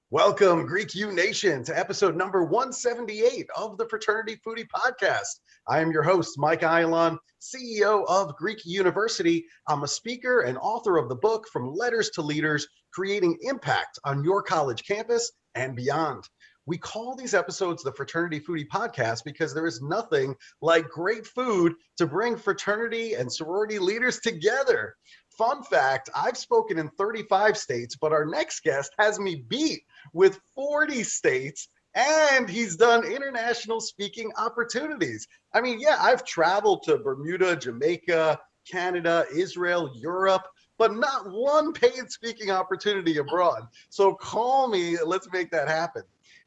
Welcome, Greek U Nation, to episode number 178 of the Fraternity Foodie Podcast. I am your host, Mike Ayalon, CEO of Greek University. I'm a speaker and author of the book, From Letters to Leaders, Creating Impact on Your College Campus and Beyond. We call these episodes the Fraternity Foodie Podcast because there is nothing like great food to bring fraternity and sorority leaders together. Fun fact, I've spoken in 35 states, but our next guest has me beat with 40 states, and he's done international speaking opportunities. I mean, yeah, I've traveled to Bermuda, Jamaica, Canada, Israel, Europe, but not one paid speaking opportunity abroad. So call me, let's make that happen.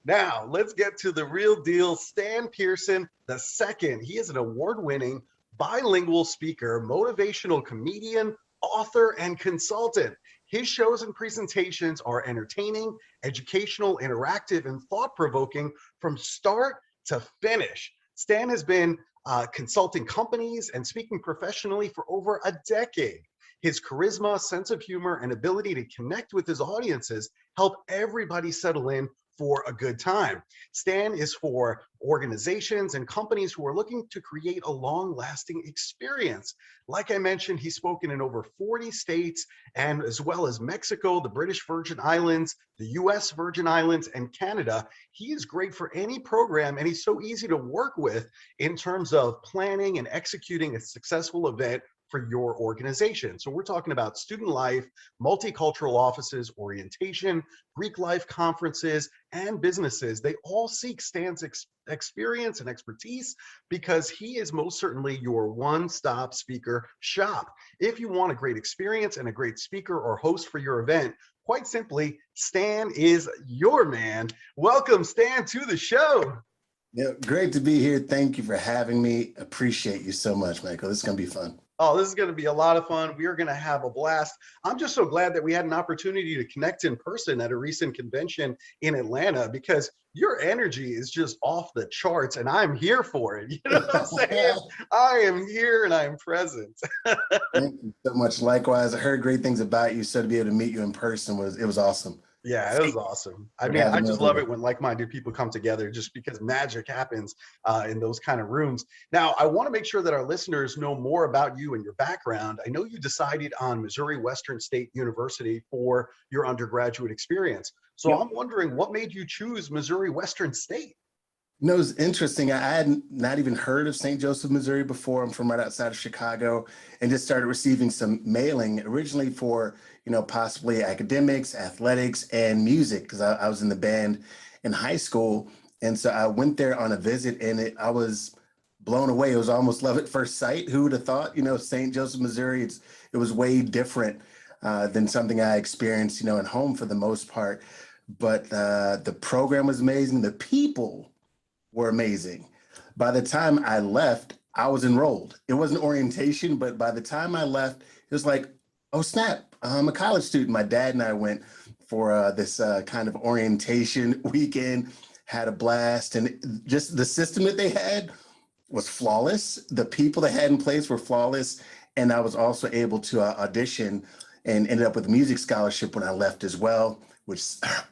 Now, let's get to the real deal. Stan Pearson II. He is an award-winning bilingual speaker, motivational comedian, author, and consultant. His shows and presentations are entertaining, educational, interactive, and thought-provoking from start to finish. Stan has been consulting companies and speaking professionally for over a decade. His charisma, sense of humor, and ability to connect with his audiences help everybody settle in for a good time. Stan is for organizations and companies who are looking to create a long-lasting experience. Like I mentioned, he's spoken in over 40 states, and as well as Mexico, the British Virgin Islands, the US Virgin Islands, and Canada. He is great for any program, and he's so easy to work with in terms of planning and executing a successful event for your organization. So we're talking about student life, multicultural offices, orientation, Greek life conferences, and businesses. They all seek Stan's experience and expertise because he is most certainly your one-stop speaker shop. If you want a great experience and a great speaker or host for your event, quite simply, Stan is your man. Welcome, Stan, to the show. Yeah, great to be here. Thank you for having me. Appreciate you so much, Michael. This is going to be fun. Oh, this is going to be a lot of fun. We are going to have a blast. I'm just so glad that we had an opportunity to connect in person at a recent convention in Atlanta, because your energy is just off the charts and I'm here for it. You know what I'm saying? I am here and I am present. Thank you so much. Likewise, I heard great things about you. So to be able to meet you in person was awesome. Yeah, it was awesome. I mean, I just love it when like-minded people come together, just because magic happens in those kind of rooms. Now, I want to make sure that our listeners know more about you and your background. I know you decided on Missouri Western State University for your undergraduate experience. So I'm wondering, what made you choose Missouri Western State? No, it's interesting. I had not even heard of St. Joseph, Missouri before. I'm from right outside of Chicago, and just started receiving some mailing originally for, possibly academics, athletics, and music, because I was in the band in high school. And so I went there on a visit, and I was blown away. It was almost love at first sight. Who would have thought, St. Joseph, Missouri, it was way different than something I experienced, at home for the most part. But the program was amazing. The people were amazing. By the time I left, I was enrolled. It wasn't orientation, but by the time I left, it was like, oh snap, I'm a college student. My dad and I went for this kind of orientation weekend, had a blast, and just the system that they had was flawless. The people they had in place were flawless, and I was also able to audition and ended up with a music scholarship when I left as well, which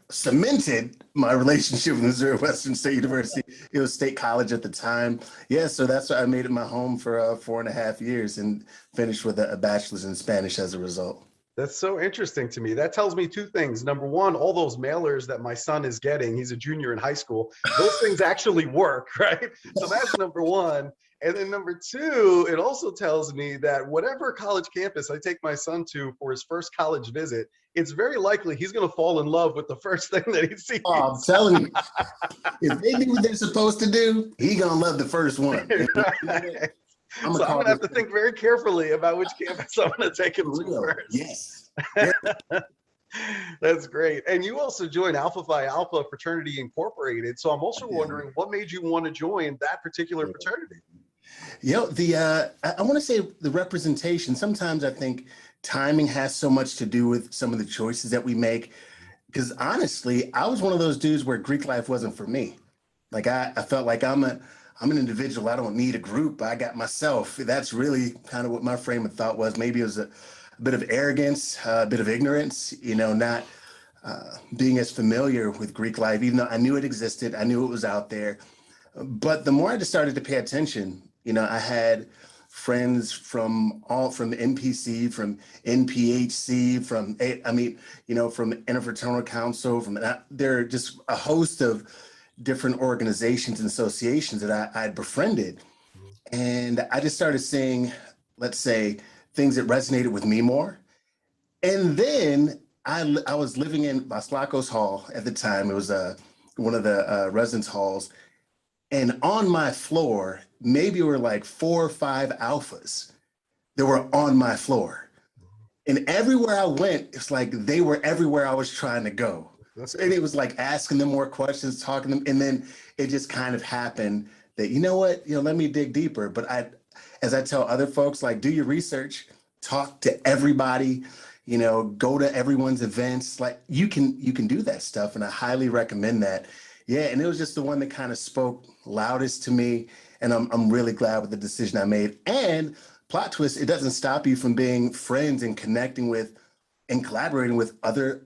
cemented my relationship with Missouri Western State University. It was State College at the time. Yeah, so that's why I made it my home for 4.5 years and finished with a bachelor's in Spanish as a result. That's so interesting to me. That tells me two things. Number one, all those mailers that my son is getting, he's a junior in high school, those things actually work, right? So that's number one. And then number two, it also tells me that whatever college campus I take my son to for his first college visit, it's very likely he's going to fall in love with the first thing that he sees. Oh, I'm telling you, if they do what they're supposed to do, he's going to love the first one. Right. So I'm going to have to think very carefully about which campus I'm going to take him to first. Yes. That's great. And you also joined Alpha Phi Alpha Fraternity Incorporated. So I'm also wondering, what made you want to join that particular fraternity? I want to say the representation. Sometimes I think timing has so much to do with some of the choices that we make. Because honestly, I was one of those dudes where Greek life wasn't for me. Like I felt like I'm an individual. I don't need a group. I got myself. That's really kind of what my frame of thought was. Maybe it was a bit of arrogance, a bit of ignorance, not being as familiar with Greek life, even though I knew it existed, I knew it was out there. But the more I just started to pay attention, I had friends from NPC, from NPHC, from Interfraternal Council, there are just a host of different organizations and associations that I'd befriended. And I just started seeing, let's say, things that resonated with me more. And then I was living in Vaslakos Hall at the time. It was one of the residence halls. And on my floor, maybe were like 4 or 5 alphas that were on my floor. And everywhere I went, it's like they were everywhere I was trying to go. And it was like asking them more questions, talking to them. And then it just kind of happened that, let me dig deeper. But as I tell other folks, like, do your research, talk to everybody, go to everyone's events. Like you can do that stuff. And I highly recommend that. Yeah. And it was just the one that kind of spoke loudest to me. And I'm really glad with the decision I made. And plot twist, it doesn't stop you from being friends and connecting with and collaborating with other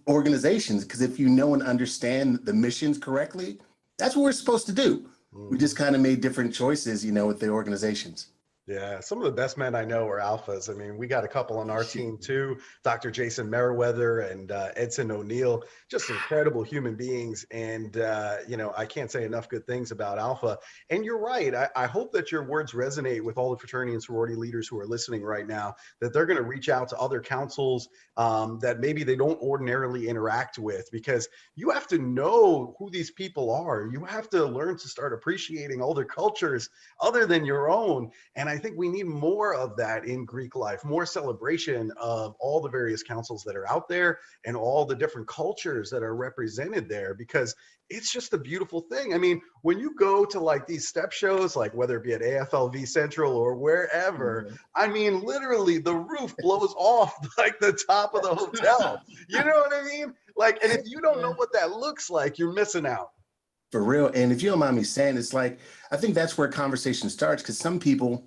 organizations. Because if you know and understand the missions correctly, that's what we're supposed to do. We just kind of made different choices, with the organizations. Yeah, some of the best men I know are alphas. I mean, we got a couple on our team too, Dr. Jason Meriwether and Edson O'Neill, just incredible human beings. And, I can't say enough good things about Alpha. And you're right. I hope that your words resonate with all the fraternity and sorority leaders who are listening right now, that they're going to reach out to other councils that maybe they don't ordinarily interact with, because you have to know who these people are. You have to learn to start appreciating all their cultures other than your own. And I think we need more of that in Greek life, more celebration of all the various councils that are out there and all the different cultures that are represented there, because it's just a beautiful thing. I mean, when you go to like these step shows, like whether it be at AFLV Central or wherever, I mean, literally the roof blows off like the top of the hotel. You know what I mean? Like, and if you don't know what that looks like, you're missing out. For real. And if you don't mind me saying, it's like, I think that's where conversation starts, because some people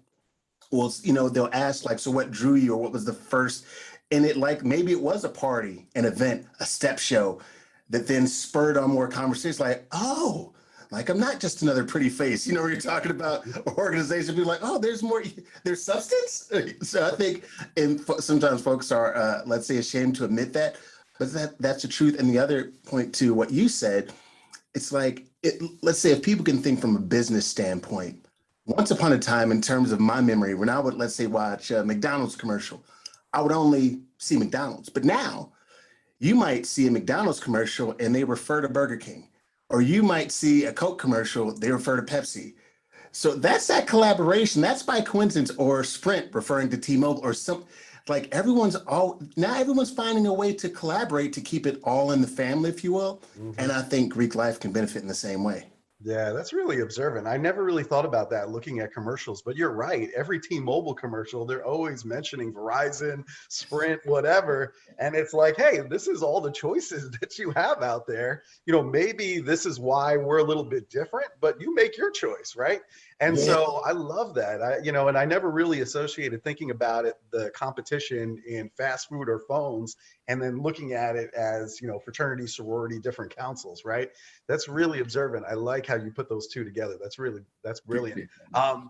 will, they'll ask like, so what drew you, or what was the first, and it like, maybe it was a party, an event, a step show that then spurred on more conversations like, oh, like I'm not just another pretty face, where you're talking about organization, people like, oh, there's substance. So I think, and sometimes folks are, let's say, ashamed to admit that, but that's the truth. And the other point to what you said, it's like, let's say if people can think from a business standpoint, once upon a time, in terms of my memory, when I would, let's say, watch a McDonald's commercial, I would only see McDonald's. But now you might see a McDonald's commercial and they refer to Burger King, or you might see a Coke commercial, they refer to Pepsi. So that's that collaboration. That's by coincidence, or Sprint referring to T-Mobile, or like everyone's finding a way to collaborate to keep it all in the family, if you will. And I think Greek life can benefit in the same way. Yeah, that's really observant. I never really thought about that looking at commercials, but you're right. Every T-Mobile commercial, they're always mentioning Verizon, Sprint, whatever. And it's like, hey, this is all the choices that you have out there. Maybe this is why we're a little bit different, but you make your choice, right? And so I love that. And I never really associated thinking about it, the competition in fast food or phones, and then looking at it as, fraternity, sorority, different councils, right? That's really observant. I like how you put those two together. That's brilliant.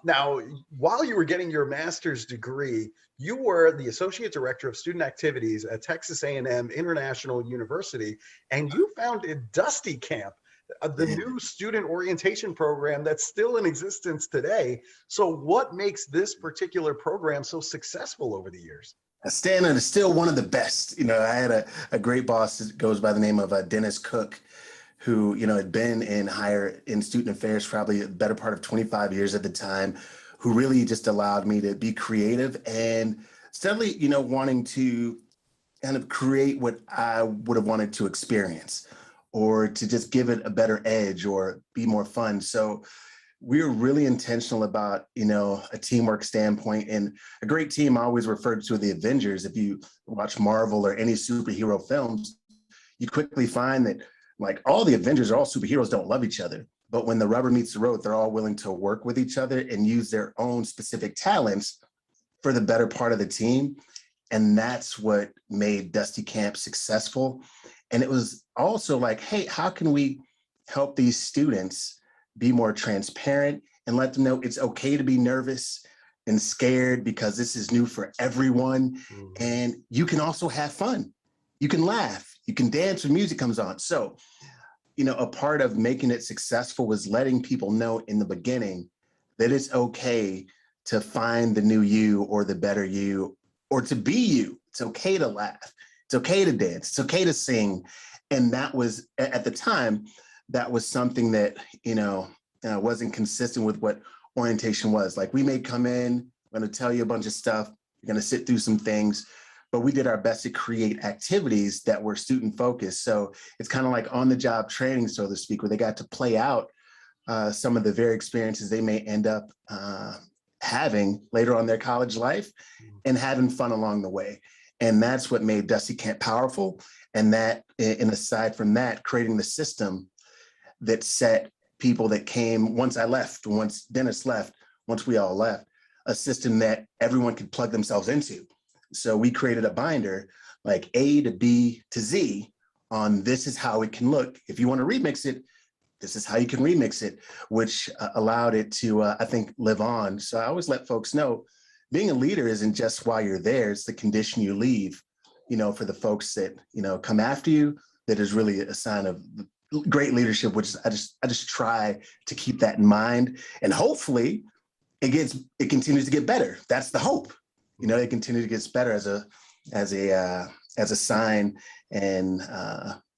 Now, while you were getting your master's degree, you were the associate director of student activities at Texas A&M International University, and you founded Dusty Camp, the new student orientation program that's still in existence today. So what makes this particular program so successful over the years? Stanton is still one of the best. I had a great boss that goes by the name of Dennis Cook, who, had been in student affairs probably a better part of 25 years at the time, who really just allowed me to be creative and steadily, wanting to kind of create what I would have wanted to experience, or to just give it a better edge or be more fun. So we're really intentional about, a teamwork standpoint, and a great team. I always refer to the Avengers. If you watch Marvel or any superhero films, you quickly find that like all the Avengers are all superheroes, don't love each other, but when the rubber meets the road, they're all willing to work with each other and use their own specific talents for the better part of the team. And that's what made Dusty Camp successful. And it was also like, hey, how can we help these students be more transparent and let them know it's okay to be nervous and scared because this is new for everyone. And you can also have fun. You can laugh, you can dance when music comes on. So, a part of making it successful was letting people know in the beginning that it's okay to find the new you or the better you, or to be you. It's okay to laugh. It's okay to dance. It's okay to sing. And that was, at the time, that was something that, wasn't consistent with what orientation was. Like, we may come in, I'm going to tell you a bunch of stuff, you're going to sit through some things, but we did our best to create activities that were student focused. So it's kind of like on the job training, so to speak, where they got to play out some of the very experiences they may end up having later on in their college life and having fun along the way. And that's what made Dusty Camp powerful. And that, and aside from that, creating the system that set people that came once I left, once Dennis left, once we all left, a system that everyone could plug themselves into. So we created a binder like A to B to Z on this is how it can look. If you want to remix it, this is how you can remix it, which allowed it to, I think, live on. So I always let folks know being a leader isn't just while you're there, it's the condition you leave, for the folks that, come after you, that is really a sign of great leadership, which I just try to keep that in mind. And hopefully it continues to get better. That's the hope. It continues to get better as a sign, and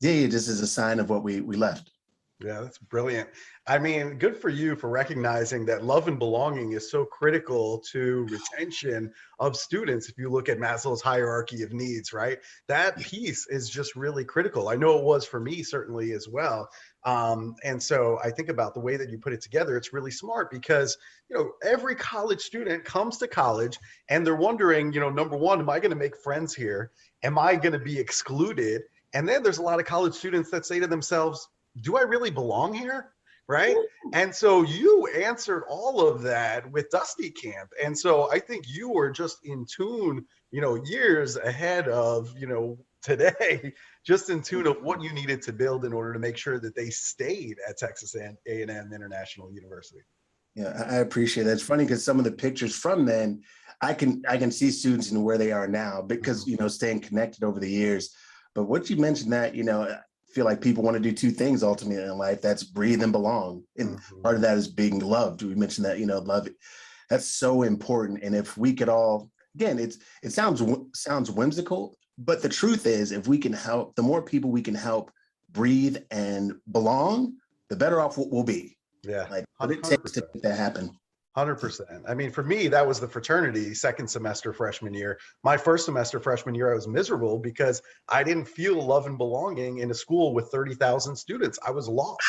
this is a sign of what we left. Yeah, that's brilliant. I mean, good for you for recognizing that love and belonging is so critical to retention of students. If you look at Maslow's hierarchy of needs, right? That piece is just really critical. I know it was for me, certainly, as well. And so I think about the way that you put it together. It's really smart because, every college student comes to college and they're wondering, number one, am I going to make friends here? Am I going to be excluded? And then there's a lot of college students that say to themselves, do I really belong here? Right. And so you answered all of that with Dusty Camp. And so I think you were just in tune, years ahead of, today, just in tune of what you needed to build in order to make sure that they stayed at Texas A&M International University. Yeah, I appreciate that. It's funny because some of the pictures from then, I can see students and where they are now because, staying connected over the years. But what you mentioned that, feel like people want to do two things ultimately in life. That's breathe and belong. And part of that is being loved. We mentioned that, love it. That's so important. And if we could all, again, it sounds whimsical, but the truth is if we can help, the more people we can help breathe and belong, the better off we'll be. Yeah. Like what it takes to make that happen. 100%. I mean, for me, that was the fraternity second semester freshman year. My first semester freshman year, I was miserable because I didn't feel love and belonging in a school with 30,000 students. I was lost.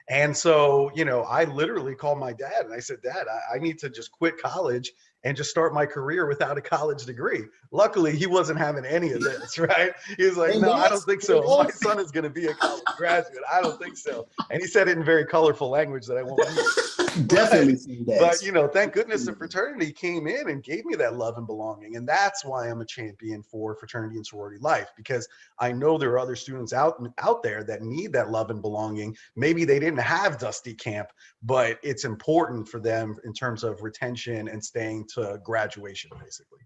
And so, I literally called my dad and I said, Dad, I need to just quit college and just start my career without a college degree. Luckily, he wasn't having any of this, right? He was like, no, I don't think so. My son is going to be a college graduate. I don't think so. And he said it in very colorful language that I won't use. Definitely. But thank goodness the fraternity came in and gave me that love and belonging. And that's why I'm a champion for fraternity and sorority life, because I know there are other students out there that need that love and belonging. Maybe they didn't have Dusty Camp, but it's important for them in terms of retention and staying to graduation, basically.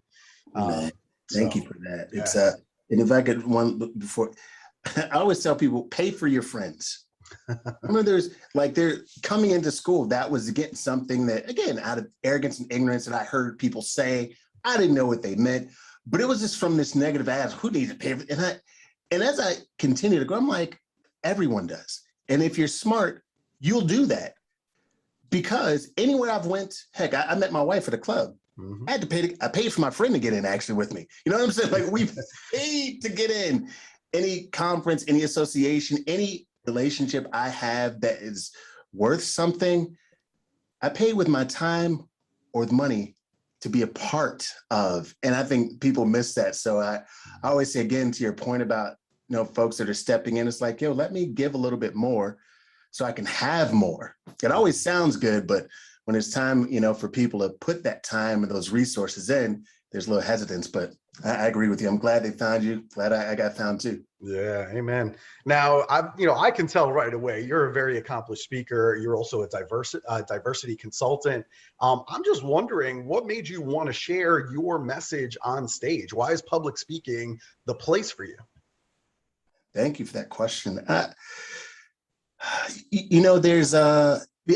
Thank you for that. Yeah. It's and if I could one before, I always tell people, pay for your friends. Remember, they're coming into school. That was again something that, again, out of arrogance and ignorance, that I heard people say. I didn't know what they meant, but it was just from this negative ass. Who needs to pay for? And as I continue to go, I'm like, everyone does. And if you're smart, you'll do that. Because anywhere I've went, heck, I met my wife at a club. I had to pay. I paid for my friend to get in actually with me. You know what I'm saying? Like we paid to get in. Any conference, any association, any relationship I have that is worth something, I pay with my time or the money to be a part of. And I think people miss that. So I always say, again, to your point about, folks that are stepping in, it's like, let me give a little bit more so I can have more. It always sounds good, but when it's time, for people to put that time and those resources in, there's a little hesitance. But I agree with you. I'm glad they found you. Glad I got found too. Yeah, amen. Now, I can tell right away you're a very accomplished speaker. You're also a diversity consultant. I'm just wondering what made you want to share your message on stage? Why is public speaking the place for you? Thank you for that question. There's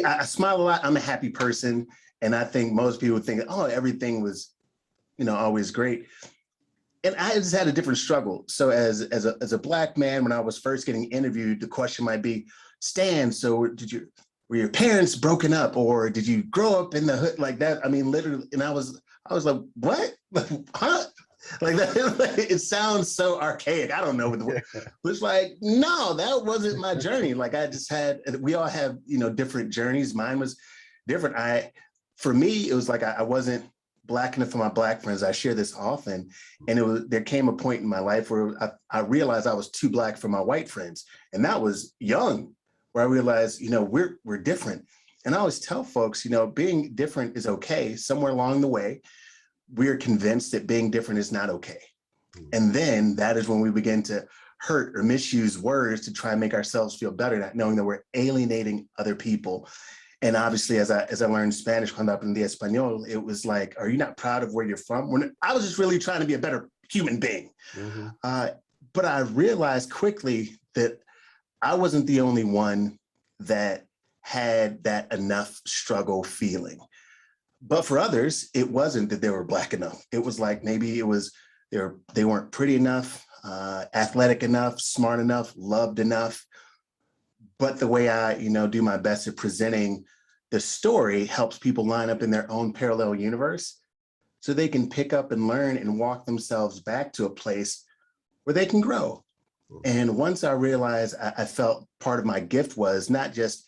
I smile a lot. I'm a happy person, and I think most people think, oh, everything was, always great. And I just had a different struggle. So as a Black man, when I was first getting interviewed, the question might be, Stan, so were your parents broken up, or did you grow up in the hood like that? I mean, literally, and I was like, what? Huh? Like that, it sounds so archaic. I don't know what the word. It's like, no, that wasn't my journey. Like we all have, different journeys. Mine was different. For me, it was like I wasn't Black enough for my Black friends. I share this often, and there came a point in my life where I realized I was too Black for my white friends, and that was young, where I realized, we're different. And I always tell folks, being different is okay. Somewhere along the way, we're convinced that being different is not okay, and then that is when we begin to hurt or misuse words to try and make ourselves feel better, not knowing that we're alienating other people. And obviously, as I learned Spanish, cuando aprendí español, it was like, are you not proud of where you're from? I was just really trying to be a better human being. Mm-hmm. But I realized quickly that I wasn't the only one that had that enough struggle feeling. But for others, it wasn't that they were Black enough. It was like maybe it was they weren't pretty enough, athletic enough, smart enough, loved enough. But the way I, do my best at presenting the story helps people line up in their own parallel universe so they can pick up and learn and walk themselves back to a place where they can grow. And once I realized, I felt part of my gift was not just,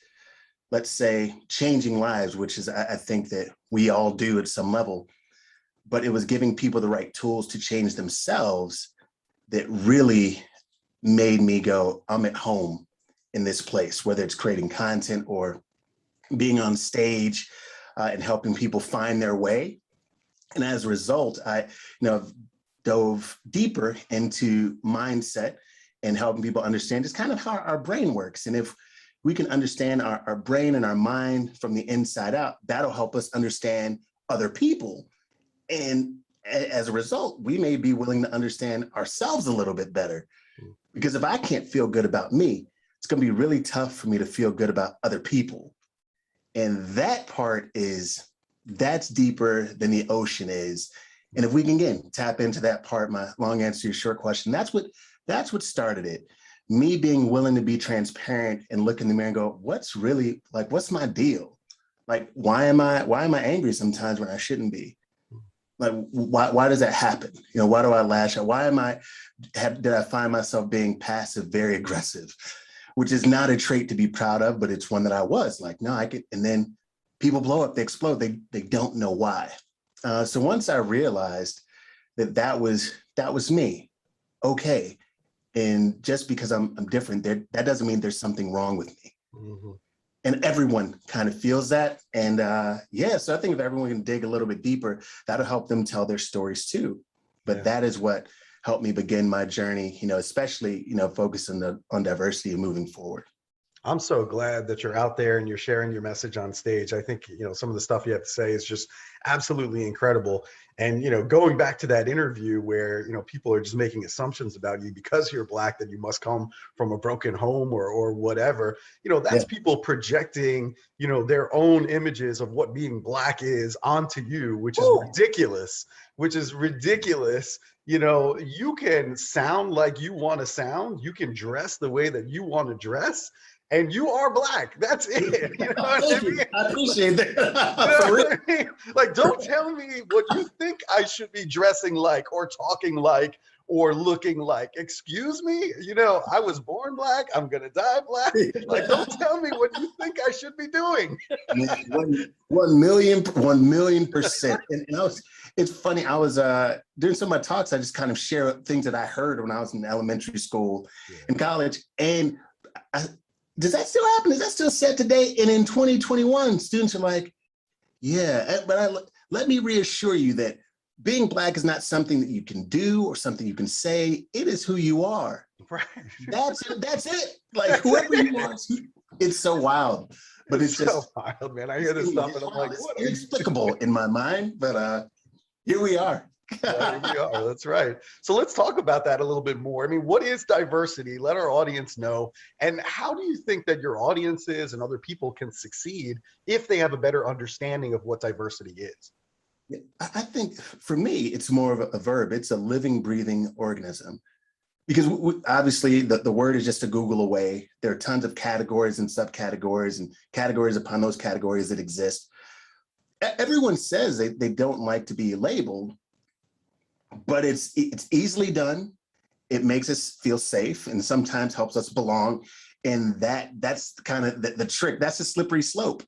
let's say, changing lives, which is, I think that we all do at some level, but it was giving people the right tools to change themselves that really made me go, I'm at home in this place, whether it's creating content or being on stage and helping people find their way. And as a result, I dove deeper into mindset and helping people understand just kind of how our brain works. And if we can understand our brain and our mind from the inside out, that'll help us understand other people. And as a result, we may be willing to understand ourselves a little bit better. Because if I can't feel good about me, it's going to be really tough for me to feel good about other people. And that part that's deeper than the ocean is. And if we can, again, tap into that part, my long answer to your short question, that's what started it. Me being willing to be transparent and look in the mirror and go, what's my deal? Like, why am I angry sometimes when I shouldn't be? Like, why does that happen? Why do I lash out? Did I find myself being passive, very aggressive, which is not a trait to be proud of, but it's one that I was like, no, I could. And then people blow up, they explode. They don't know why. So once I realized that was me, okay. And just because I'm different, that doesn't mean there's something wrong with me. Mm-hmm. And everyone kind of feels that. And so I think if everyone can dig a little bit deeper, that'll help them tell their stories too. But that is what helped me begin my journey, especially, focusing on diversity and moving forward. I'm so glad that you're out there and you're sharing your message on stage. I think, some of the stuff you have to say is just absolutely incredible. And, going back to that interview where, people are just making assumptions about you because you're Black, that you must come from a broken home or whatever, that's people projecting, their own images of what being Black is onto you, which is ridiculous, You can sound like you want to sound, you can dress the way that you want to dress, and you are Black. That's it. You know what I mean? I appreciate that. What I mean? Like, don't tell me what you think I should be dressing like or talking like or looking like. Excuse me? I was born Black. I'm going to die Black. Like, don't tell me what you think I should be doing. 1 million%. And it's funny. I was during some of my talks, I just kind of share things that I heard when I was in elementary school and college. And does that still happen? Is that still said today? And in 2021, students are like, yeah, but let me reassure you that being Black is not something that you can do or something you can say. It is who you are. Right. That's it. That's it. Like That's whoever it. you are, it's so wild. But it's so just wild, man. I hear this stuff and I'm like, it's what are you inexplicable doing? in my mind. But here we are. Yeah, here we are. That's right. So let's talk about that a little bit more. I mean, what is diversity? Let our audience know. And how do you think that your audiences and other people can succeed if they have a better understanding of what diversity is? Yeah, I think for me, it's more of a verb. It's a living, breathing organism. Because obviously the word is just a Google away. There are tons of categories and subcategories and categories upon those categories that exist. Everyone says they don't like to be labeled, but it's easily done. It makes us feel safe and sometimes helps us belong. And that's kind of the trick. That's a slippery slope,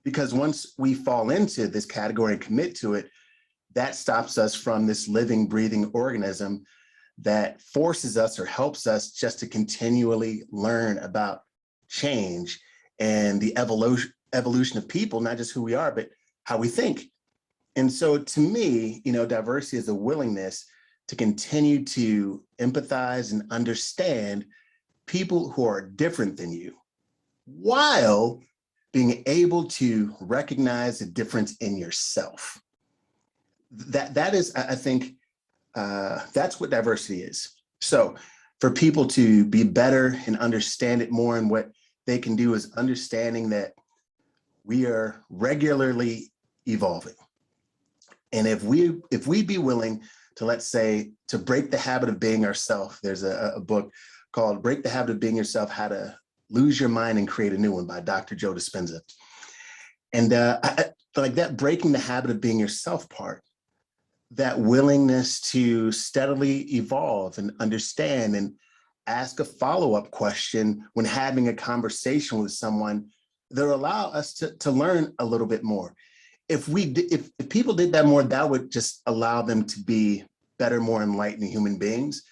because once we fall into this category and commit to it, that stops us from this living, breathing organism that forces us or helps us just to continually learn about change and the evolution of people, not just who we are, but how we think. And so to me, diversity is a willingness to continue to empathize and understand people who are different than you, while being able to recognize the difference in yourself. That is, I think, that's what diversity is. So for people to be better and understand it more, and what they can do is understanding that we are regularly evolving. And if we be willing to, let's say, to break the habit of being ourselves, there's a book called Break the Habit of Being Yourself, How to Lose Your Mind and Create a New One by Dr. Joe Dispenza. And like that breaking the habit of being yourself part, that willingness to steadily evolve and understand and ask a follow-up question when having a conversation with someone, that allow us to learn a little bit more. If people did that more, that would just allow them to be better, more enlightened human beings.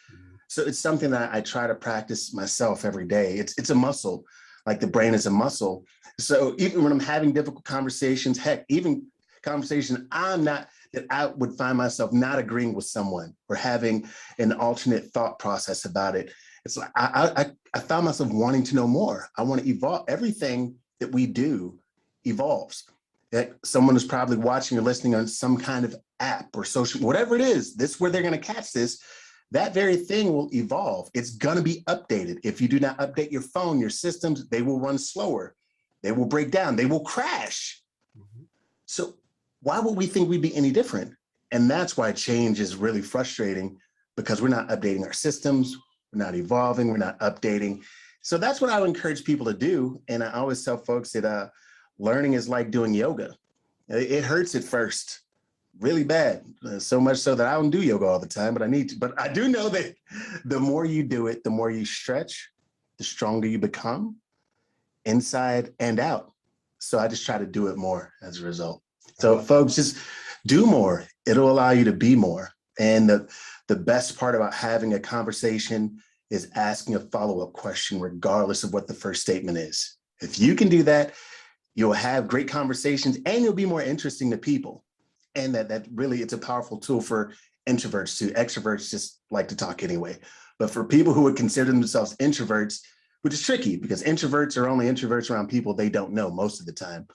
So it's something that I try to practice myself every day. It's a muscle, like the brain is a muscle. So even when I'm having difficult conversations, heck, even conversation that I would find myself not agreeing with someone or having an alternate thought process about it, it's like I found myself wanting to know more. I want to evolve. Everything that we do evolves. That someone is probably watching or listening on some kind of app or social, whatever it is, this is where they're going to catch this. That very thing will evolve. It's going to be updated. If you do not update your phone, your systems, they will run slower. They will break down. They will crash. Mm-hmm. So why would we think we'd be any different? And that's why change is really frustrating, because we're not updating our systems. We're not evolving. We're not updating. So that's what I would encourage people to do. And I always tell folks that learning is like doing yoga. It hurts at first, really bad. So much so that I don't do yoga all the time, but I need to. But I do know that the more you do it, the more you stretch, the stronger you become, inside and out. So I just try to do it more as a result. So folks, just do more. It'll allow you to be more. And the best part about having a conversation is asking a follow-up question, regardless of what the first statement is. If you can do that, you'll have great conversations and you'll be more interesting to people. And that really, it's a powerful tool for introverts too. Extroverts just like to talk anyway. But for people who would consider themselves introverts, which is tricky because introverts are only introverts around people they don't know most of the time.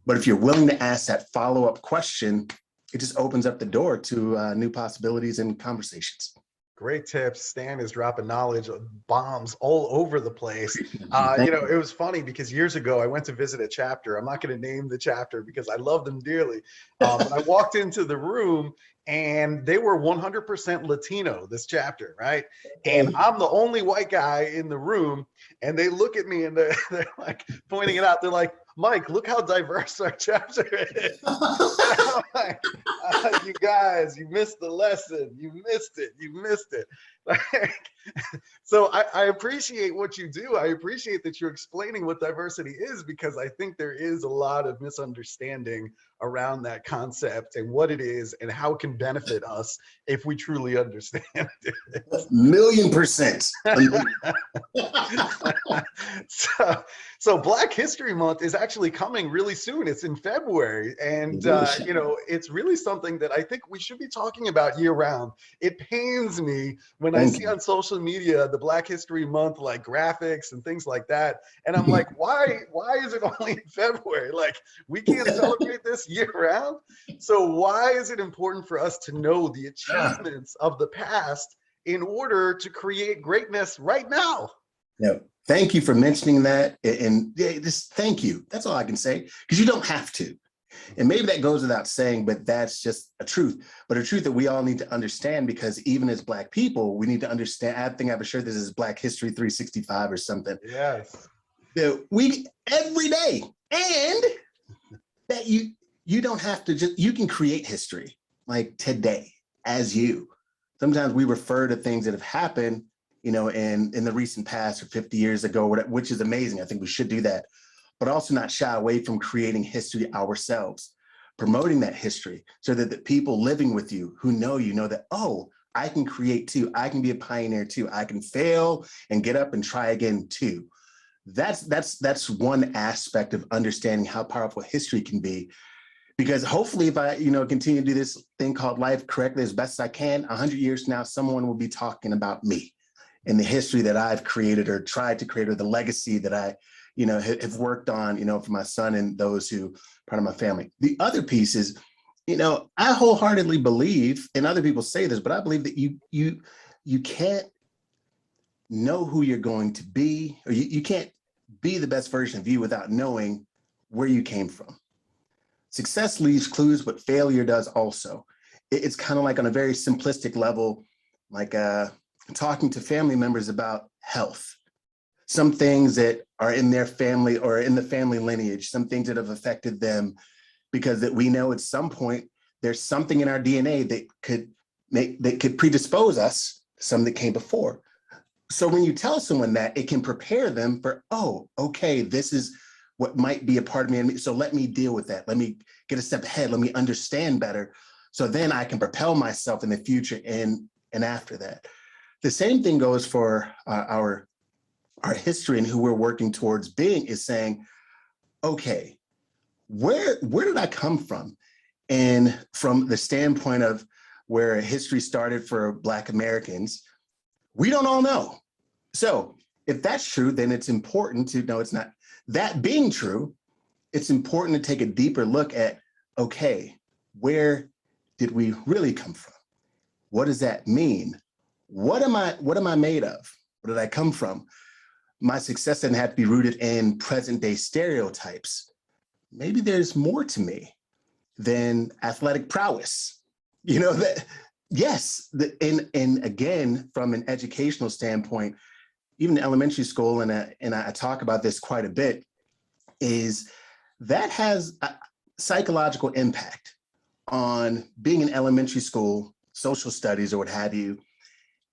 But if you're willing to ask that follow-up question, it just opens up the door to new possibilities and conversations. Great tips. Stan is dropping knowledge bombs all over the place. It was funny because years ago I went to visit a chapter. I'm not going to name the chapter because I love them dearly. But I walked into the room and they were 100% Latino, this chapter, right? And I'm the only white guy in the room. And they look at me and they're like pointing it out. They're like, Mike, look how diverse our chapter is. I'm like, you guys, you missed the lesson. You missed it. You missed it. So I appreciate what you do. I appreciate that you're explaining what diversity is, because I think there is a lot of misunderstanding around that concept and what it is and how it can benefit us if we truly understand it. 1,000,000%. So Black History Month is actually coming really soon. It's in February, and you know, it's really something that I think we should be talking about year round. It pains me when I see on social media the Black History Month like graphics and things like that, and I'm like, why is it only in February? Like, we can't celebrate this year round. So why is it important for us to know the achievements of the past in order to create greatness right now? No, thank you for mentioning that. And just thank you. That's all I can say, because you don't have to. And maybe that goes without saying, but that's just a truth. But a truth that we all need to understand, because even as Black people, we need to understand. I think I have a shirt that says Black History 365 or something. Yes. That we every day, and that you don't have to just, you can create history like today as you. Sometimes we refer to things that have happened, you know, in the recent past or 50 years ago, which is amazing. I think we should do that, but also not shy away from creating history ourselves, promoting that history so that the people living with you who know you know that, oh, I can create too. I can be a pioneer too. I can fail and get up and try again too. That's one aspect of understanding how powerful history can be. Because hopefully, if I, you know, continue to do this thing called life correctly as best as I can, 100 years from now, someone will be talking about me and the history that I've created or tried to create, or the legacy that I, you know, have worked on, you know, for my son and those who part of my family. The other piece is, you know, I wholeheartedly believe, and other people say this, but I believe that you can't know who you're going to be, or you can't be the best version of you without knowing where you came from. Success leaves clues, but failure does also. It's kind of like on a very simplistic level, like talking to family members about health. Some things that are in their family or in the family lineage, some things that have affected them, because that we know at some point there's something in our DNA that could predispose us to some that came before. So when you tell someone that, it can prepare them for, oh, okay, this is what might be a part of me. So let me deal with that. Let me get a step ahead. Let me understand better. So then I can propel myself in the future and after that. The same thing goes for our history and who we're working towards being, is saying, okay, where did I come from? And from the standpoint of where history started for Black Americans, we don't all know. So if that's true, then it's important to know it's not. That being true, it's important to take a deeper look at, okay, where did we really come from? What does that mean? What am I made of? Where did I come from? My success doesn't have to be rooted in present day stereotypes. Maybe there's more to me than athletic prowess. You know, that, yes, and again, from an educational standpoint, even in elementary school, and I talk about this quite a bit, is that has a psychological impact on being in elementary school, social studies or what have you,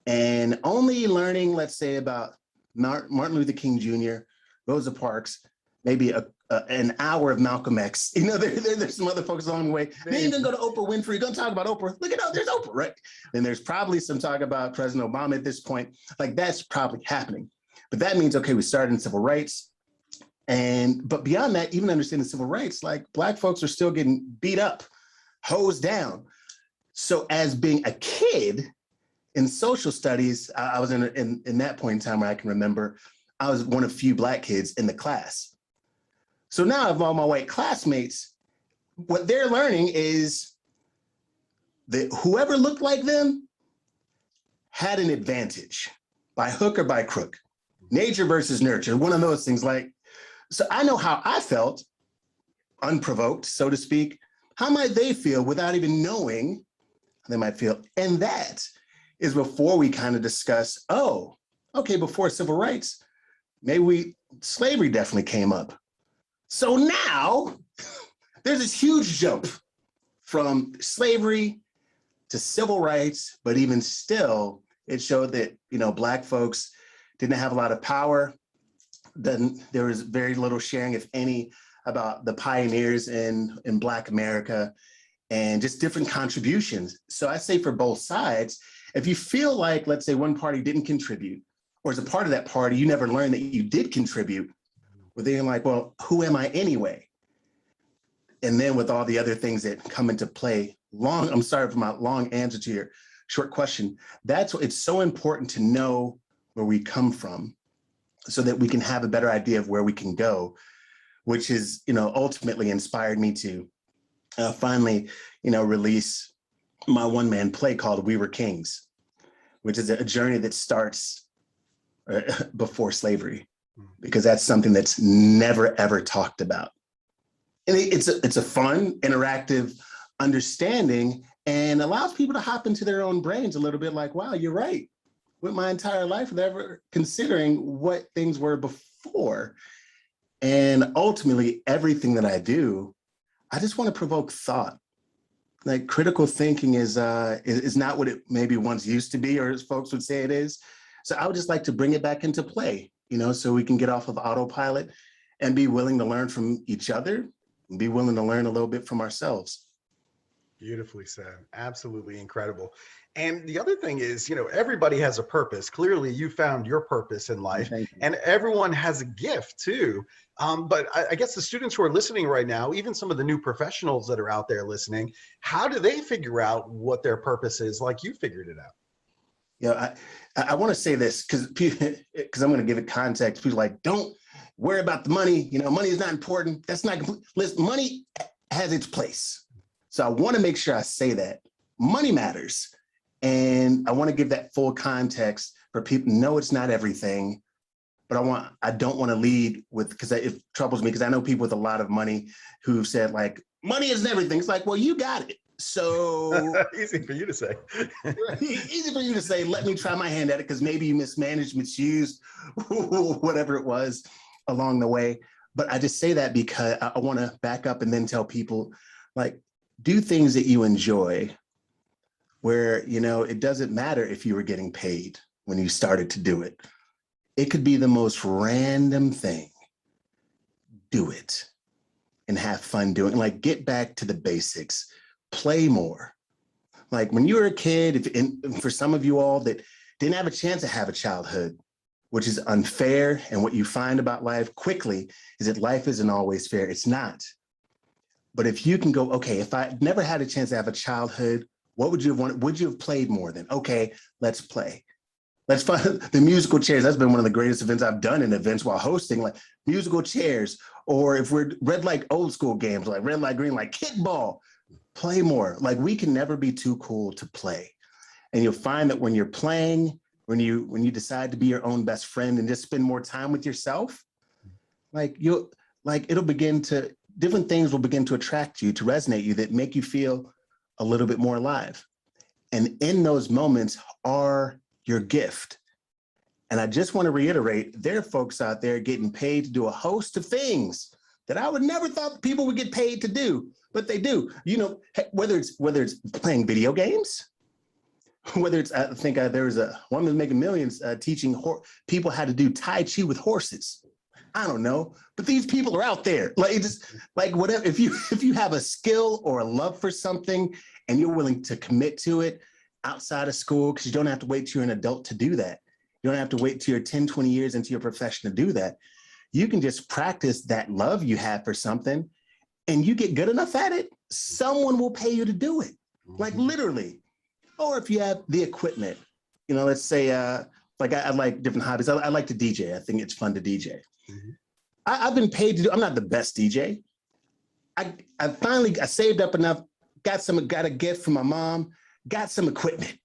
and only learning, let's say, about Martin Luther King Jr., Rosa Parks, maybe an hour of Malcolm X. You know, there's some other folks along the way. Then you're gonna go to Oprah Winfrey, you're gonna talk about Oprah. Look at that, there's Oprah, right? Then there's probably some talk about President Obama at this point. Like, that's probably happening. But that means, okay, we started in civil rights. But beyond that, even understanding civil rights, like, Black folks are still getting beat up, hosed down. So as being a kid in social studies, I was in that point in time where I can remember, I was one of few Black kids in the class. So now of all my white classmates, what they're learning is that whoever looked like them had an advantage by hook or by crook. Nature versus nurture, one of those things. Like, so I know how I felt, unprovoked, so to speak. How might they feel without even knowing how they might feel? And that is before we kind of discuss, oh, okay, before civil rights, maybe slavery definitely came up. So now there's this huge jump from slavery to civil rights, but even still, It showed that, Black folks didn't have a lot of power. Then there was very little sharing, if any, about the pioneers in Black America and just different contributions. So I say for both sides, if you feel like, let's say one party didn't contribute, or as a part of that party, you never learned that you did contribute, well, then you're like, well, who am I anyway? And then with all the other things that come into play, I'm sorry for my long answer to your short question. That's what it's so important to know where we come from so that we can have a better idea of where we can go, which is, ultimately inspired me to finally, release my one-man play called We Were Kings, which is a journey that starts before slavery, because that's something that's never, ever talked about. And it's a fun, interactive understanding and allows people to hop into their own brains a little bit like, wow, you're right. With my entire life, never considering what things were before. And ultimately, everything that I do, I just want to provoke thought. Like critical thinking is not what it maybe once used to be, or as folks would say it is. So I would just like to bring it back into play, so we can get off of autopilot and be willing to learn from each other and be willing to learn a little bit from ourselves. Beautifully said. Absolutely incredible. And the other thing is, everybody has a purpose. Clearly, you found your purpose in life, and everyone has a gift too. But I guess the students who are listening right now, even some of the new professionals that are out there listening, how do they figure out what their purpose is like you figured it out? I want to say this because I'm going to give it context. People are like, don't worry about the money. Money is not important. That's not complete. Listen, money has its place. So I want to make sure I say that money matters. And I want to give that full context for people. No, it's not everything, but I don't want to lead with, because it troubles me, because I know people with a lot of money who've said like, money isn't everything. It's like, well, you got it. So easy for you to say. Easy for you to say, let me try my hand at it, because maybe you mismanaged, misused, whatever it was along the way. But I just say that because I want to back up and then tell people, like, do things that you enjoy, where, it doesn't matter if you were getting paid when you started to do it. It could be the most random thing. Do it and have fun doing it. Like, get back to the basics, play more. Like when you were a kid, and for some of you all that didn't have a chance to have a childhood, which is unfair. And what you find about life quickly is that life isn't always fair. It's not. But if you can go, okay, if I never had a chance to have a childhood, what would you have wanted? Would you have played more then? Okay, let's play. Let's find the musical chairs. That's been one of the greatest events I've done in events while hosting, like musical chairs. Or if we're red, like old school games, like red, light, green, like kickball, play more. Like we can never be too cool to play. And you'll find that when you're playing, when you decide to be your own best friend and just spend more time with yourself, different things will begin to attract you, to resonate you, that make you feel a little bit more alive. And in those moments are your gift. And I just want to reiterate, there are folks out there getting paid to do a host of things that I would never thought people would get paid to do, but they do. Whether it's playing video games, whether it's, I think there was a woman making millions teaching people how to do Tai Chi with horses. I don't know, but these people are out there. Whatever. If you have a skill or a love for something and you're willing to commit to it outside of school, because you don't have to wait till you're an adult to do that. You don't have to wait till you're 10, 20 years into your profession to do that. You can just practice that love you have for something, and you get good enough at it, someone will pay you to do it, like literally. Or if you have the equipment, let's say, I like different hobbies. I like to DJ. I think it's fun to DJ. Mm-hmm. I've been paid to do, I'm not the best DJ. I saved up enough, got a gift from my mom, got some equipment.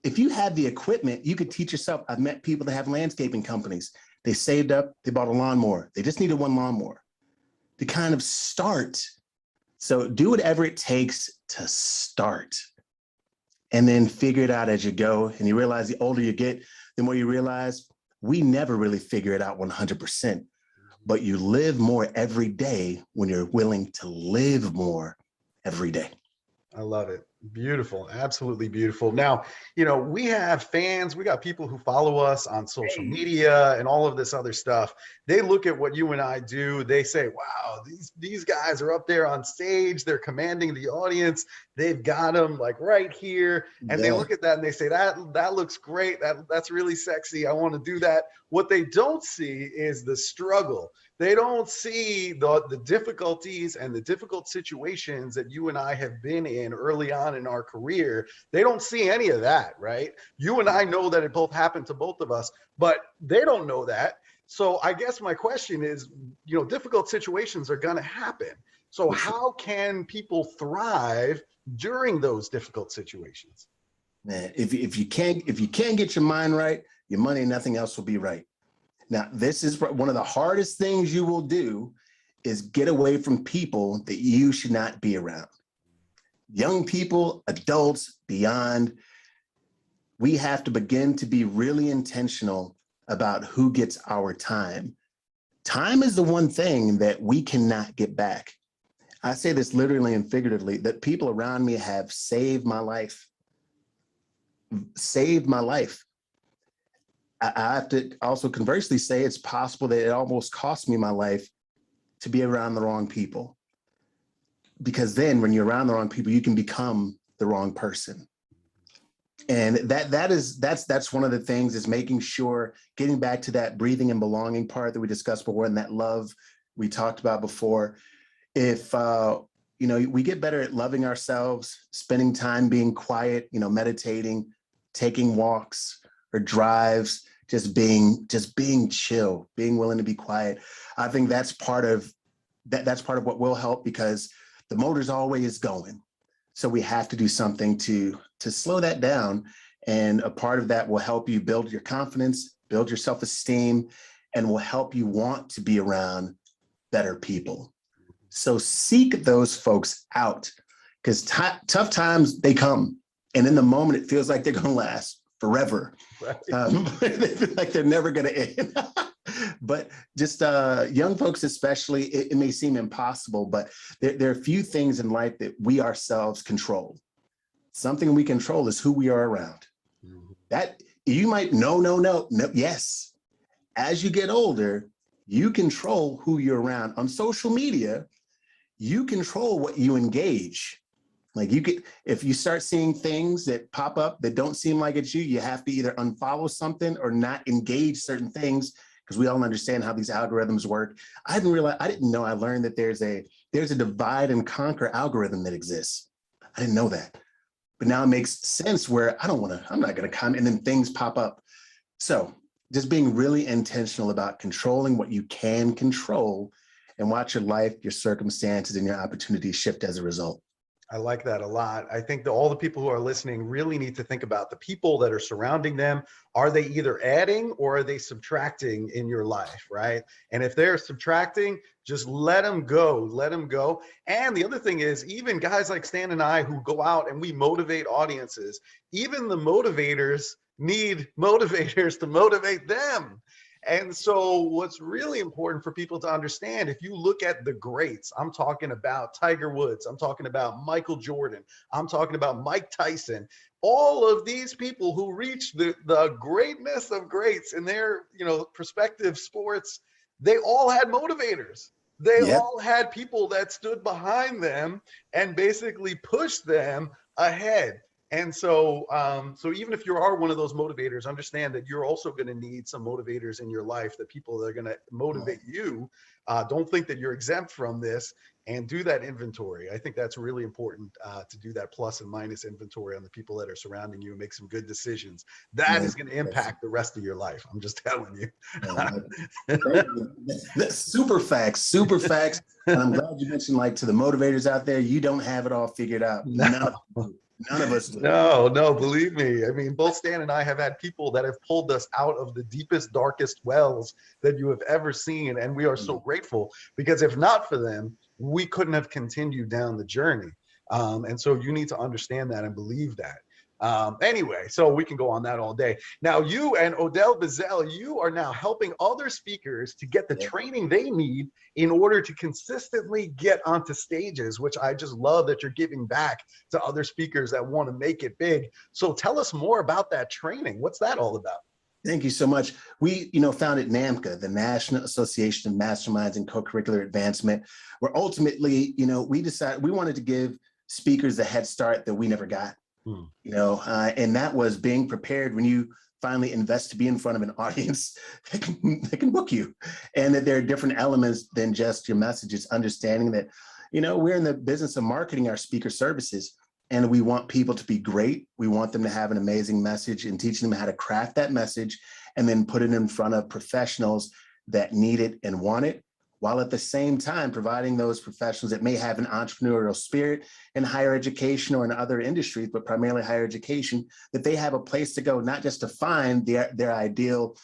If you have the equipment, you could teach yourself. I've met people that have landscaping companies. They saved up, they bought a lawnmower. They just needed one lawnmower to kind of start. So do whatever it takes to start, and then figure it out as you go. And you realize the older you get, the more you realize we never really figure it out 100%, but you live more every day when you're willing to live more every day. I love it. Beautiful. Absolutely beautiful. Now, we have fans, we got people who follow us on social Hey. media and all of this other stuff. They look at what you and I do. They say, wow, these guys are up there on stage. They're commanding the audience. They've got them like right here. And they Yeah. look at that and they say, that looks great. That's really sexy. I want to do that. What they don't see is the struggle. They don't see the difficulties and the difficult situations that you and I have been in early on in our career. They don't see any of that, right? You and I know that it both happened to both of us, but they don't know that. So I guess my question is, difficult situations are going to happen. So For sure. how can people thrive during those difficult situations? Man, if you can't get your mind right, your money and nothing else will be right. Now, this is one of the hardest things you will do is get away from people that you should not be around. Young people, adults, beyond, we have to begin to be really intentional about who gets our time. Time is the one thing that we cannot get back. I say this literally and figuratively, that people around me have saved my life. Saved my life. I have to also conversely say it's possible that it almost cost me my life to be around the wrong people. Because then when you're around the wrong people, you can become the wrong person. And that's one of the things, is making sure, getting back to that breathing and belonging part that we discussed before, and that love we talked about before. If we get better at loving ourselves, spending time being quiet, meditating, taking walks or drives, just being chill, being willing to be quiet. I think that's part of what will help, because the motor's always going. So we have to do something to slow that down. And a part of that will help you build your confidence, build your self-esteem, and will help you want to be around better people. So seek those folks out, because tough times, they come. And in the moment, it feels like they're going to last forever. Right. They feel like they're never going to end. But just young folks especially, it may seem impossible, but there are a few things in life that we ourselves control. Something we control is who we are around. Mm-hmm. That you might, no, yes. As you get older, you control who you're around. On social media, you control what you engage. Like if you start seeing things that pop up that don't seem like it's you, you have to either unfollow something or not engage certain things, because we all understand how these algorithms work. I didn't know I learned that there's a divide and conquer algorithm that exists. I didn't know that. But now it makes sense where I'm not gonna comment, and then things pop up. So just being really intentional about controlling what you can control, and watch your life, your circumstances, and your opportunities shift as a result. I like that a lot. I think that all the people who are listening really need to think about the people that are surrounding them. Are they either adding or are they subtracting in your life, right? And if they're subtracting, just let them go. Let them go. And the other thing is, even guys like Stan and I who go out and we motivate audiences, even the motivators need motivators to motivate them. And so what's really important for people to understand, if you look at the greats, I'm talking about Tiger Woods, I'm talking about Michael Jordan, I'm talking about Mike Tyson, all of these people who reached the greatness of greats in their, respective sports, they all had motivators. They all had people that stood behind them and basically pushed them ahead. And so, so even if you are one of those motivators, understand that you're also going to need some motivators in your life, that people that are going to motivate you. Don't think that you're exempt from this, and do that inventory. I think that's really important, to do that plus and minus inventory on the people that are surrounding you and make some good decisions. That is going to impact the rest of your life. I'm just telling you. Super facts. And I'm glad you mentioned, like, to the motivators out there, you don't have it all figured out. No. None of us do. No, believe me. I mean, both Stan and I have had people that have pulled us out of the deepest, darkest wells that you have ever seen. And we are so grateful, because if not for them, we couldn't have continued down the journey. And so you need to understand that and believe that. Anyway, so we can go on that all day. Now, you and Odell Bizel, you are now helping other speakers to get the training they need in order to consistently get onto stages, which I just love that you're giving back to other speakers that want to make it big. So tell us more about that training. What's that all about? Thank you so much. We, founded NAMCA, the National Association of Masterminds in Co-Curricular Advancement, where ultimately, we decided we wanted to give speakers a head start that we never got. And that was being prepared when you finally invest to be in front of an audience that can book you, and that there are different elements than just your messages. Understanding that, we're in the business of marketing our speaker services, and we want people to be great. We want them to have an amazing message, and teaching them how to craft that message and then put it in front of professionals that need it and want it, while at the same time providing those professionals that may have an entrepreneurial spirit in higher education or in other industries, but primarily higher education, that they have a place to go, not just to find their ideal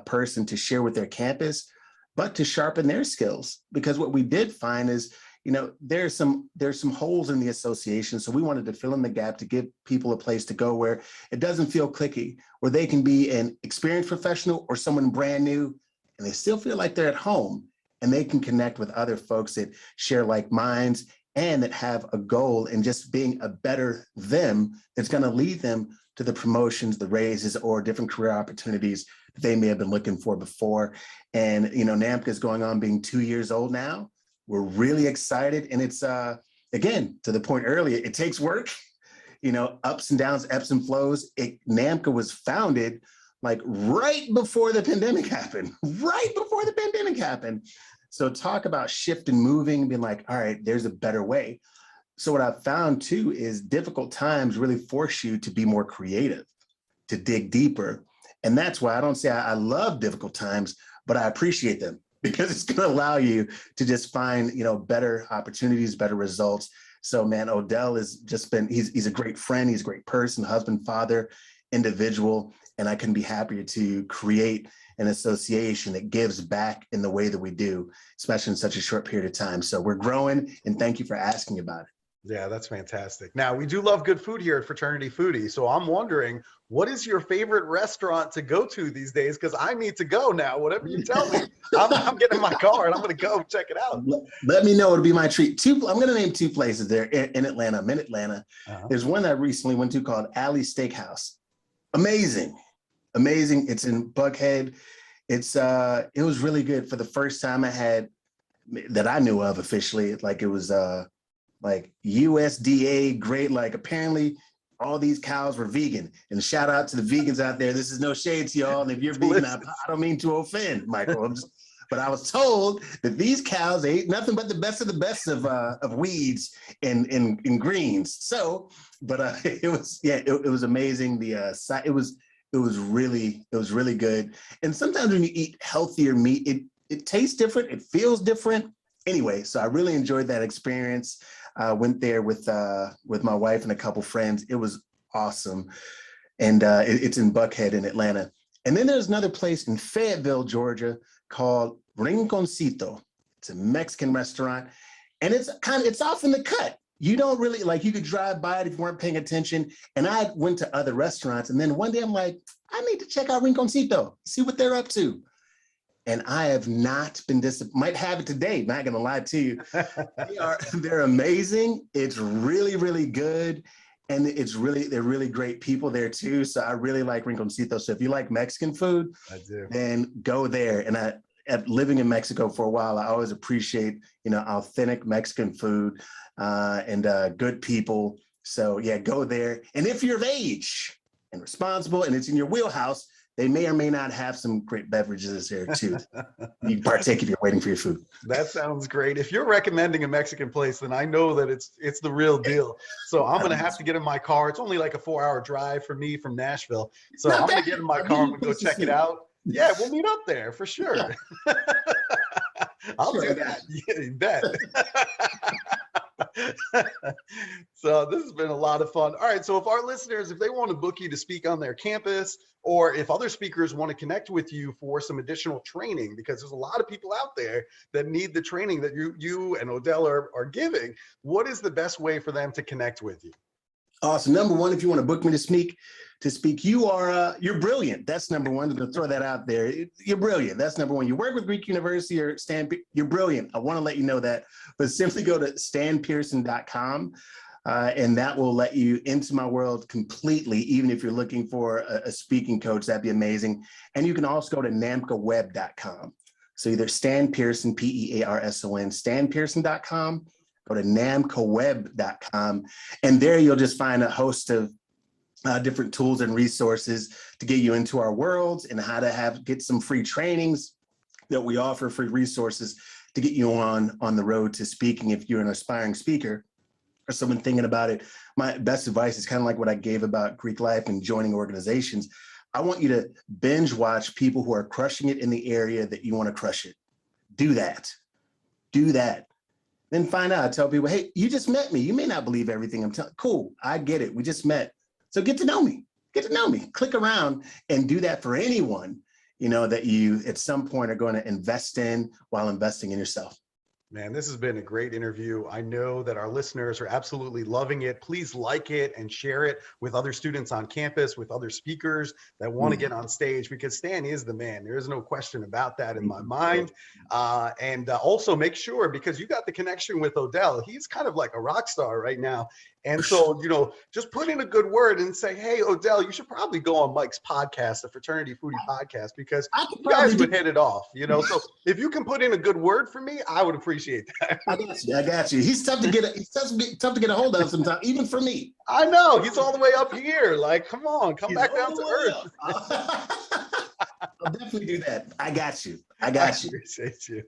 person to share with their campus, but to sharpen their skills. Because what we did find is, there's some holes in the association. So we wanted to fill in the gap to give people a place to go where it doesn't feel cliquey, where they can be an experienced professional or someone brand new, and they still feel like they're at home, and they can connect with other folks that share like minds and that have a goal in just being a better them that's going to lead them to the promotions, the raises, or different career opportunities that they may have been looking for before. And, NAMCA is going on being 2 years old now. We're really excited. And it's, again, to the point earlier, it takes work, ups and downs, ebbs and flows. NAMCA was founded like right before the pandemic happened, So talk about shift and moving and being like, all right, there's a better way. So what I've found too is difficult times really force you to be more creative, to dig deeper. And that's why I don't say I love difficult times, but I appreciate them, because it's going to allow you to just find, better opportunities, better results. So man, Odell has just been, he's a great friend. He's a great person, husband, father, individual. And I couldn't be happier to create an association that gives back in the way that we do, especially in such a short period of time. So we're growing, and thank you for asking about it. Yeah, that's fantastic. Now, we do love good food here at Fraternity Foodie. So I'm wondering, what is your favorite restaurant to go to these days? Because I need to go now. Whatever you tell me, I'm getting in my car and I'm going to go check it out. Let me know. It'll be my treat. I'm going to name two places there in Atlanta. I'm in Atlanta. There's one that I recently went to called Alley's Steakhouse. Amazing. It's in Buckhead. It was really good. For the first time I had that I knew of officially, like it was like USDA grade, like apparently all these cows were vegan. And shout out to the vegans out there. This is no shade to y'all. And if you're vegan, I don't mean to offend, Michael. But I was told that these cows ate nothing but the best of weeds and greens. So, but it was amazing. It was really good. And sometimes when you eat healthier meat, it tastes different. It feels different. Anyway, so I really enjoyed that experience. Went there with my wife and a couple friends. It was awesome. And it's in Buckhead in Atlanta. And then there's another place in Fayetteville, Georgia called Rinconcito. It's a Mexican restaurant. And it's off in the cut. You don't really, you could drive by it if you weren't paying attention. And I went to other restaurants. And then one day I'm like, I need to check out Rinconcito, see what they're up to. And I have not been disappointed. Might have it today, not gonna lie to you. They're amazing. It's really, really good. And they're really great people there too. So I really like Rinconcito. So if you like Mexican food, I do. Then go there. And living in Mexico for a while, I always appreciate, authentic Mexican food and good people. So yeah, go there. And if you're of age and responsible and it's in your wheelhouse, they may or may not have some great beverages there too. You can partake if you're waiting for your food. That sounds great. If you're recommending a Mexican place, then I know that it's the real deal. So I'm going to have to get in my car. It's only like a 4-hour drive for me from Nashville. So I'm going to get in my car and go check it out. Yeah, we'll meet up there for sure. I'll do that. Yeah, you bet. So this has been a lot of fun. All right, so if our listeners, if they want to book you to speak on their campus, or if other speakers want to connect with you for some additional training, because there's a lot of people out there that need the training that you and Odell are giving, what is the best way for them to connect with you? Awesome. Number one, if you want to book me to speak, you're brilliant. That's number one. To throw that out there, you're brilliant. That's number one. You work with Greek University or you're brilliant. I want to let you know that. But simply go to stanpearson.com. And that will let you into my world completely, even if you're looking for a speaking coach. That'd be amazing. And you can also go to namcaweb.com. So either Stan Pearson, Pearson, stanpearson.com, go to namcaweb.com. And there you'll just find a host of different tools and resources to get you into our world and how to get some free trainings that we offer, free resources to get you on the road to speaking if you're an aspiring speaker or someone thinking about it. My best advice is kind of like what I gave about Greek life and joining organizations. I want you to binge watch people who are crushing it in the area that you want to crush it. Do that. Then find out. Tell people, hey, you just met me. You may not believe everything I'm telling. Cool, I get it. We just met. So get to know me. Click around and do that for anyone, that you at some point are going to invest in while investing in yourself. Man, this has been a great interview. I know that our listeners are absolutely loving it. Please like it and share it with other students on campus, with other speakers that want to get on stage, because Stan is the man. There is no question about that in my mind. And also make sure, because you got the connection with Odell, he's kind of like a rock star right now. And so, just put in a good word and say, hey, Odell, you should probably go on Mike's podcast, the Fraternity Foodie podcast, because you guys would hit it off, So if you can put in a good word for me, I would appreciate that. I got you. He's tough to get a hold of sometimes, even for me. I know. He's all the way up here. Like, come on, come back down to earth. I'll definitely do that. I got you. I appreciate you.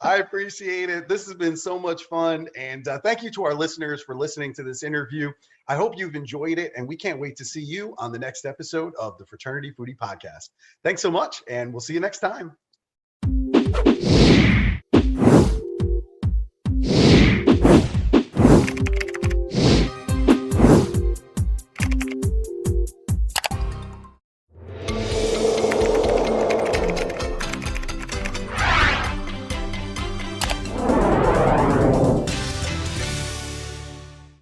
I appreciate it. This has been so much fun. And thank you to our listeners for listening to this interview. I hope you've enjoyed it. And we can't wait to see you on the next episode of the Fraternity Foodie Podcast. Thanks so much. And we'll see you next time.